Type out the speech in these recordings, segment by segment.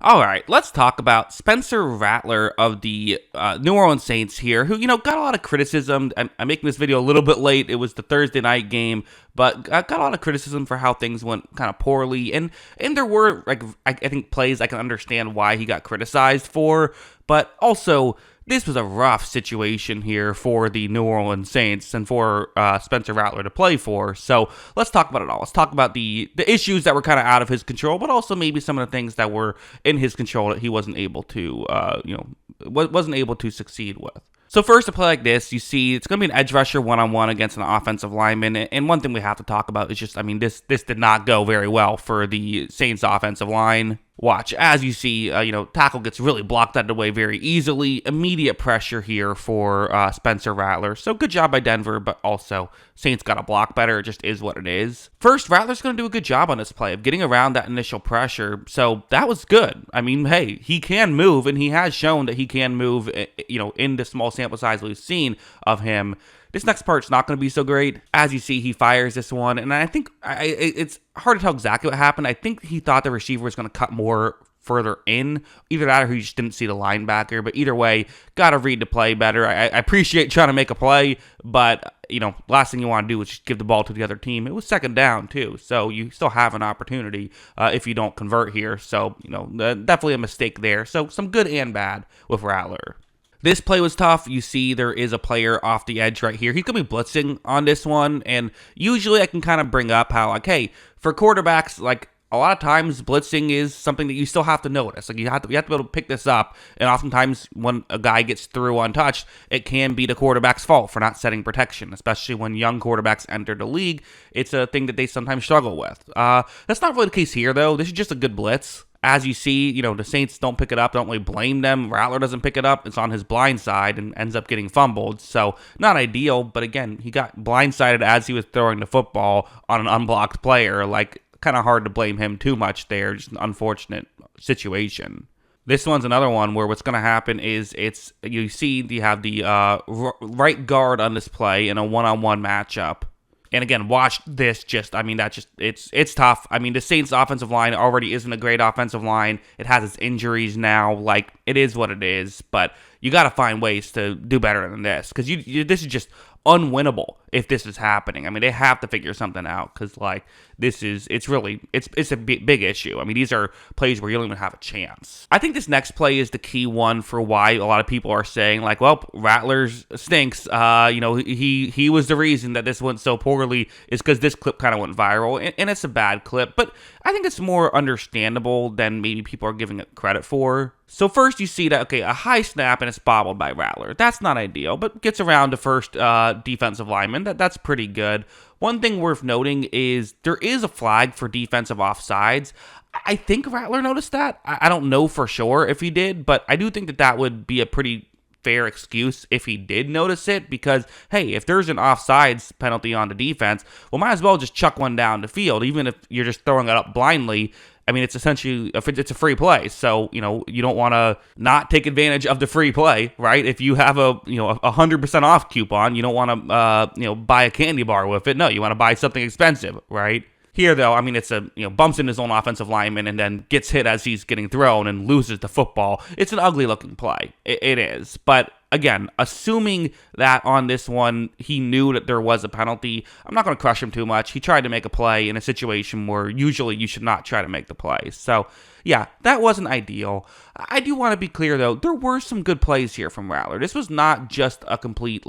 All right, let's talk about Spencer Rattler of the New Orleans Saints here, who, got a lot of criticism. I'm making this video a little bit late. It was the Thursday night game, but got a lot of criticism for how things went kind of poorly. And there were, I think, plays I can understand why he got criticized for, but also this was a rough situation here for the New Orleans Saints and for Spencer Rattler to play for. So let's talk about it all. Let's talk about the issues that were kind of out of his control, but also maybe some of the things that were in his control that he wasn't able to, wasn't able to succeed with. So first, a play like this, you see it's going to be an edge rusher one-on-one against an offensive lineman. And one thing we have to talk about is just, this did not go very well for the Saints offensive line. Watch, as you see, tackle gets really blocked out of the way very easily. Immediate pressure here for Spencer Rattler. So good job by Denver, but also Saints got to block better. It just is what it is. First, Rattler's going to do a good job on this play of getting around that initial pressure. So that was good. Hey, he can move, and he has shown that he can move, in the small sample size we've seen of him. This next part's not going to be so great. As you see, he fires this one, and I think it's hard to tell exactly what happened. I think he thought the receiver was going to cut more further in. Either that or he just didn't see the linebacker, but either way, got to read the play better. I appreciate trying to make a play, but, last thing you want to do is just give the ball to the other team. It was second down, too, so you still have an opportunity if you don't convert here. So, definitely a mistake there. So, some good and bad with Rattler. This play was tough. You see there is a player off the edge right here. He's going to be blitzing on this one, and usually I can kind of bring up how, hey, for quarterbacks, a lot of times blitzing is something that you still have to notice. You have to be able to pick this up, and oftentimes when a guy gets through untouched, it can be the quarterback's fault for not setting protection, especially when young quarterbacks enter the league. It's a thing that they sometimes struggle with. That's not really the case here, though. This is just a good blitz. As you see, the Saints don't pick it up. Don't really blame them. Rattler doesn't pick it up. It's on his blind side and ends up getting fumbled. So not ideal, but again, he got blindsided as he was throwing the football on an unblocked player. Kind of hard to blame him too much there. Just an unfortunate situation. This one's another one where what's going to happen is you have the right guard on this play in a one-on-one matchup. And again, watch this. It's tough. The Saints' offensive line already isn't a great offensive line. It has its injuries now. It is what it is. But you got to find ways to do better than this, because this is just unwinnable if this is happening. They have to figure something out, because it's a big issue. These are plays where you don't even have a chance. I think this next play is the key one for why a lot of people are saying Rattler stinks. He was the reason that this went so poorly, is because this clip kind of went viral, and it's a bad clip, but I think it's more understandable than maybe people are giving it credit for. So first you see that, a high snap and it's bobbled by Rattler. That's not ideal, but gets around the first defensive lineman. That's pretty good. One thing worth noting is there is a flag for defensive offsides. I think Rattler noticed that. I don't know for sure if he did, but I do think that would be a pretty fair excuse if he did notice it, because, hey, if there's an offsides penalty on the defense, well, might as well just chuck one down the field, even if you're just throwing it up blindly. It's essentially, it's a free play, so, you don't want to not take advantage of the free play, right? If you have a 100% off coupon, you don't want to, buy a candy bar with it. No, you want to buy something expensive, right? Here, though, it's bumps in his own offensive lineman and then gets hit as he's getting thrown and loses the football. It's an ugly-looking play. It is. But, again, assuming that on this one he knew that there was a penalty, I'm not going to crush him too much. He tried to make a play in a situation where usually you should not try to make the play. So, yeah, that wasn't ideal. I do want to be clear, though, there were some good plays here from Rattler. This was not just a complete,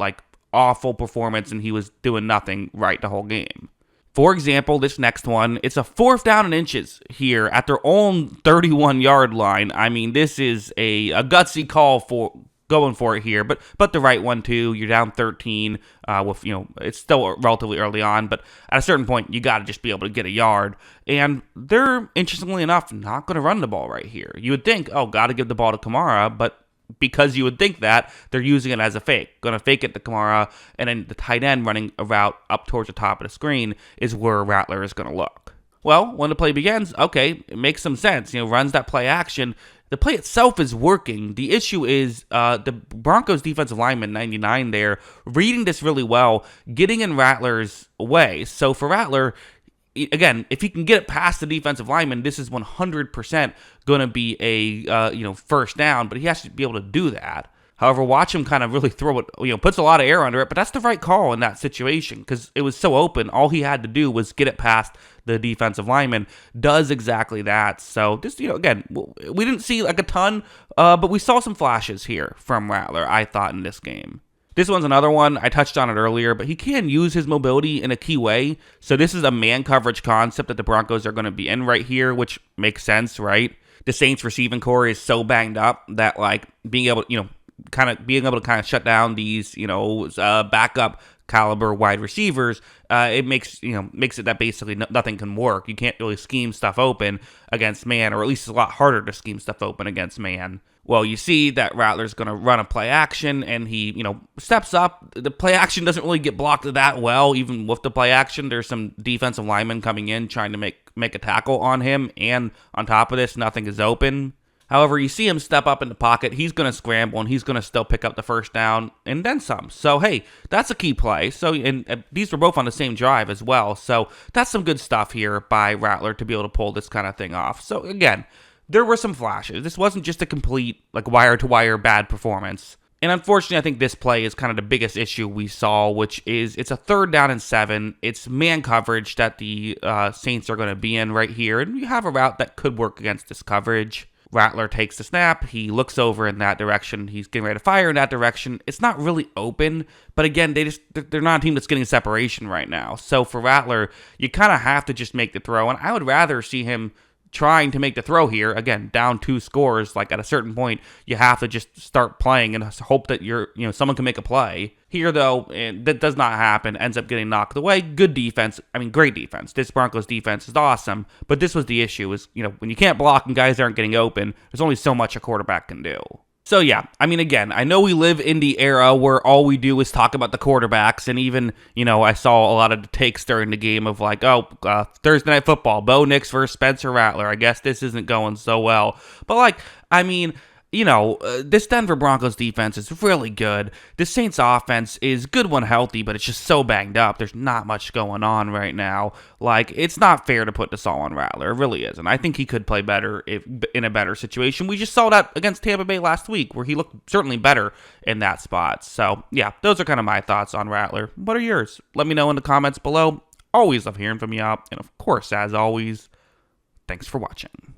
awful performance and he was doing nothing right the whole game. For example, this next one, it's a 4th down and inches here at their own 31-yard line. This is a gutsy call for going for it here, but the right one too. You're down 13 with, it's still relatively early on, but at a certain point, you got to just be able to get a yard. And they're, interestingly enough, not going to run the ball right here. You would think, got to give the ball to Kamara, but because you would think that, they're using it as a fake. Going to fake it to Kamara, and then the tight end running a route up towards the top of the screen is where Rattler is going to look. Well, when the play begins, it makes some sense. Runs that play action. The play itself is working. The issue is the Broncos defensive lineman, 99 there, reading this really well, getting in Rattler's way. So for Rattler, again, if he can get it past the defensive lineman, this is 100% going to be a first down, but he has to be able to do that. However, watch him kind of really throw it, puts a lot of air under it, but that's the right call in that situation because it was so open. All he had to do was get it past the defensive lineman, does exactly that. So this, again, we didn't see like a ton, but we saw some flashes here from Rattler, I thought, in this game. This one's another one. I touched on it earlier, but he can use his mobility in a key way. So this is a man coverage concept that the Broncos are going to be in right here, which makes sense, right? The Saints receiving core is so banged up that like being able to shut down these, backup caliber wide receivers, it makes it that basically nothing can work. You can't really scheme stuff open against man, or at least it's a lot harder to scheme stuff open against man. Well, you see that Rattler's going to run a play action, and he, steps up. The play action doesn't really get blocked that well. Even with the play action, there's some defensive linemen coming in trying to make a tackle on him, and on top of this, nothing is open. However, you see him step up in the pocket. He's going to scramble, and he's going to still pick up the first down, and then some. So, hey, that's a key play. So, and these were both on the same drive as well. So, that's some good stuff here by Rattler to be able to pull this kind of thing off. So, again, there were some flashes. This wasn't just a complete, wire-to-wire bad performance. And unfortunately, I think this play is kind of the biggest issue we saw, which is it's a 3rd down and 7. It's man coverage that the Saints are going to be in right here. And you have a route that could work against this coverage. Rattler takes the snap. He looks over in that direction. He's getting ready to fire in that direction. It's not really open, but again, they're not a team that's getting separation right now. So for Rattler, you kind of have to just make the throw. And I would rather see him trying to make the throw here. Again, down 2 scores, like at a certain point, you have to just start playing and hope that someone can make a play. Here, though, that does not happen. Ends up getting knocked away. Good defense. I mean, great defense. This Broncos defense is awesome. But this was the issue is, when you can't block and guys aren't getting open, there's only so much a quarterback can do. So, yeah, I mean, again, I know we live in the era where all we do is talk about the quarterbacks, and even, I saw a lot of the takes during the game of Thursday Night Football, Bo Nix versus Spencer Rattler. I guess this isn't going so well. But, this Denver Broncos defense is really good. This Saints offense is good when healthy, but it's just so banged up. There's not much going on right now. It's not fair to put this all on Rattler. It really isn't. I think he could play better in a better situation. We just saw that against Tampa Bay last week, where he looked certainly better in that spot. So, yeah, those are kind of my thoughts on Rattler. What are yours? Let me know in the comments below. Always love hearing from you. And, of course, as always, thanks for watching.